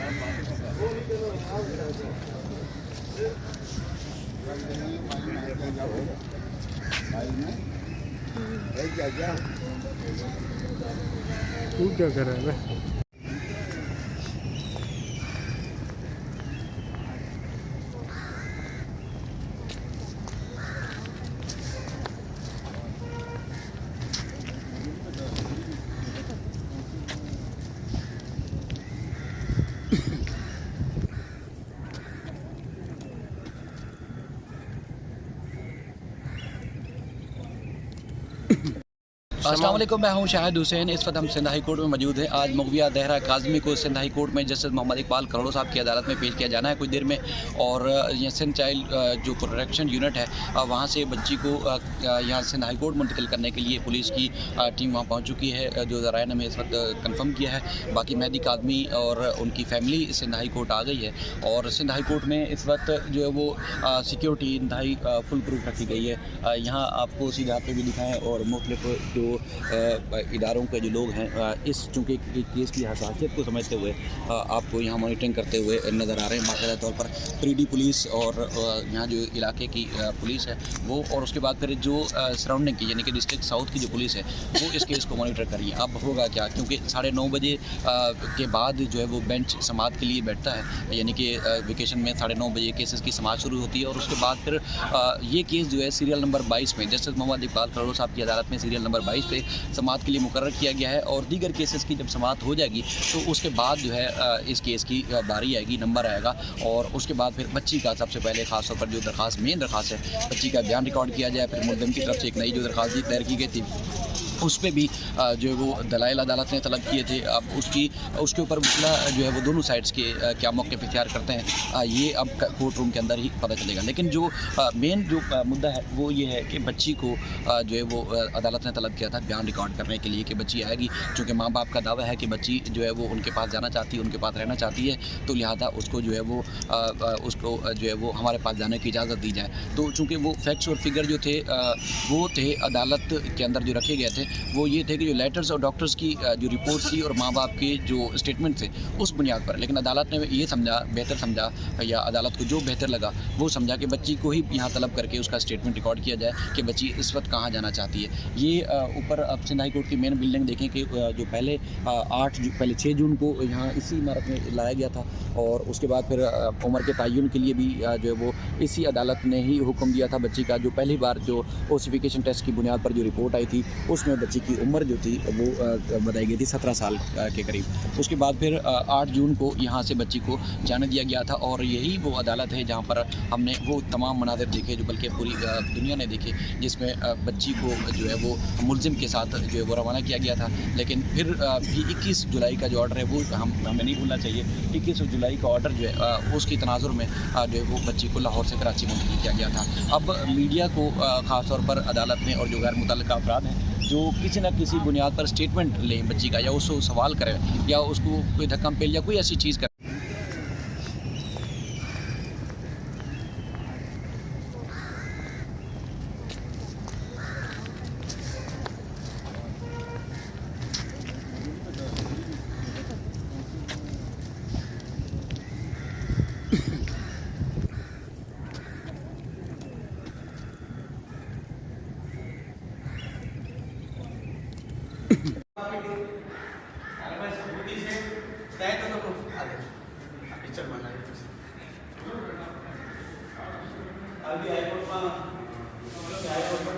तू क्या कर रहा है? अस्सलाम वालेकुम, मैं हूं शाहिद हुसैन। इस वक्त हम सिंध हाई कोर्ट में मौजूद हैं। आज मुगविया दहरा काज़मी को सिंध हाई कोर्ट में जस्टिस मोहम्मद इकबाल करोड़ो साहब की अदालत में पेश किया जाना है कुछ देर में। और ये सिंध चाइल्ड जो प्रोटेक्शन यूनिट है वहाँ से बच्ची को यहाँ सिंध हाई कोर्ट मुंतकिल करने के लिए पुलिस की टीम वहाँ पहुँच चुकी है, जो ज़राए ने इस वक्त कन्फर्म किया है। बाकी मेहदी काज़मी और उनकी फैमिली सिंध हाई कोर्ट आ गई है और सिंध हाई कोर्ट में इस वक्त जो है वो सिक्योरिटी इंतहाई फुल प्रूफ रखी गई है। यहाँ आपको सीधे हाथ पे भी दिखाएँ और मुख्तलिफ जो इदारों के जो लोग हैं इस चूँकि केस की हसासियत को समझते हुए आपको यहाँ मॉनिटरिंग करते हुए नज़र आ रहे हैं। बाकायदा तौर पर 3D पुलिस और यहाँ जो इलाके की पुलिस है वो, और उसके बाद फिर जो सराउंडिंग की यानी कि डिस्ट्रिक्ट साउथ की जो पुलिस है वो इस केस को मॉनिटर कर रही है। अब होगा क्या, क्योंकि 9:30 बजे के बाद जो है वो बेंच समाअत के लिए बैठता है, यानी कि वेकेशन में 9:30 बजे केसेस की समाअत शुरू होती है। और उसके बाद फिर ये केस जो है सीरियल नंबर 22 में जस्टिस मोहम्मद इकबाल करोड़ो साहब की अदालत में सीरियल नंबर 22 पे समाअत के लिए मुकर्रर किया गया है। और दीगर केसेस की जब समाअत हो जाएगी तो उसके बाद जो है इस केस की बारी आएगी, नंबर आएगा। और उसके बाद फिर बच्ची का सबसे पहले खास तौर पर जो दरख्वास्त मेन दरख्वास्त है बच्ची का बयान रिकॉर्ड किया जाए। फिर मुल्ज़िम की तरफ से एक नई जो दरख्वास्त दायर की गई थी उस पर भी जो है वो दलाइल अदालत ने तलब किए थे। अब उसके ऊपर मसला जो है वो दोनों साइड्स के क्या मौक़िफ़ इख्तियार करते हैं ये अब कोर्ट रूम के अंदर ही पता चलेगा। लेकिन जो मेन जो मुद्दा है वो ये है कि बच्ची को जो है वो अदालत ने तलब किया था बयान रिकॉर्ड करने के लिए कि बच्ची आएगी, चूँकि माँ बाप का दावा है कि बच्ची जो है वो उनके पास जाना चाहती है, उनके पास रहना चाहती है, तो लिहाजा उसको जो है वो उसको जो है वो हमारे पास जाने की इजाज़त दी जाए। तो चूँकि वो फैक्ट्स और फिगर जो थे वो थे अदालत के अंदर जो रखे गए थे वो ये थे कि जो लेटर्स और डॉक्टर्स की जो रिपोर्ट थी और माँ बाप के जो स्टेटमेंट थे उस बुनियाद पर। लेकिन अदालत ने ये बेहतर समझा या अदालत को जो बेहतर लगा वो समझा कि बच्ची को ही यहाँ तलब करके उसका स्टेटमेंट रिकॉर्ड किया जाए कि बच्ची इस वक्त कहाँ जाना चाहती है। ये ऊपर अब सिंध हाई कोर्ट की मेन बिल्डिंग देखें कि जो पहले 6 जून को यहाँ इसी इमारत में लाया गया था और उसके बाद फिर उम्र के तयन के लिए भी जो है वो इसी अदालत ने ही हुक्म दिया था बच्ची का। जो पहली बार जो ओसिफिकेशन टेस्ट की बुनियाद पर जो रिपोर्ट आई थी उसमें बच्ची की उम्र जो थी वो बताई गई थी 17 साल के करीब। उसके बाद फिर 8 जून को यहाँ से बच्ची को जाने दिया गया था और यही वो अदालत है जहाँ पर हमने वो तमाम मनाज़िर देखे जो बल्कि पूरी दुनिया ने देखे, जिसमें बच्ची को जो है वो मुल्ज़िम के साथ जो है वो रवाना किया गया था। लेकिन फिर भी 21 जुलाई का जो ऑर्डर है वो हमें नहीं भूलना चाहिए। 21 जुलाई का ऑर्डर जो है उसकी तनाजुर में जो है वो बच्ची को लाहौर से कराची मुंतकिल किया गया था। अब मीडिया को ख़ास तौर पर अदालत में और जो गैर मुतल्लिक़ा अफराद हैं जो किसी न किसी बुनियाद पर स्टेटमेंट लें बच्ची का या उसको सवाल करें या उसको कोई धक्का पेल या कोई ऐसी चीज़ करें अभी हाईकोर्ट में